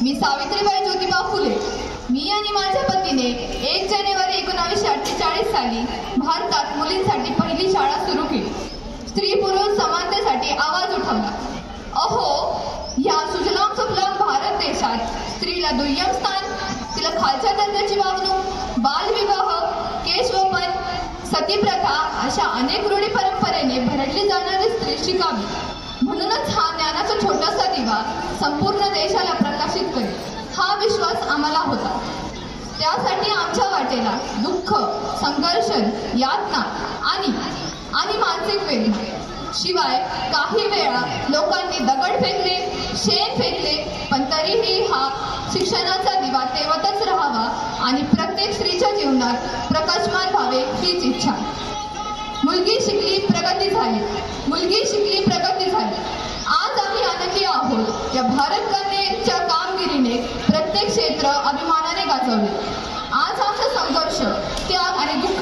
मी सावित्रीबाई ज्योतिबा फुले. मी आणि माझ्या पतीने 1 जानेवारी 1948 साली भारतात मुलींसाठी पहिली शाळा सुरू केली. स्त्री पुरुष समानतेसाठी आवाज उठवला. अहो, या सुजलाम सुफलाम भारत देशात स्त्रीला दुय्यम स्थान, तिला खालच्या दर्जाची वागणूक, बालविवाह, केशवपन, सतीप्रथा अशा अनेक रूढी परंपरेने भरडली जाणारी स्त्री शिकावी. म्हणूनच हा ज्ञानाचा छोटासा दिवा संपूर्ण देशाला प्रकाशित करेल हा विश्वास आम्हाला होता. त्यासाठी आमच्या वाटेला दुःख, संघर्ष, यातना आणि मानसिक वेदना, शिवाय काही वेळा लोकांनी दगड फेकले, शेण फेकले, पण तरीही हा शिक्षणाचा दिवा तेवतच राहावा आणि प्रत्येक स्त्रीच्या जीवनात प्रकाशमान व्हावे हीच इच्छा. मुलगी शिकली, प्रगती झाली. मुलगी शिकली, प्रगती झाली. आज आम्ही आनंदी आहोत. या भारत कन्येच्या कामगिरीने प्रत्येक क्षेत्र अभिमानाने गाजवले. आज आमचा संघर्ष, त्याग आणि दुःख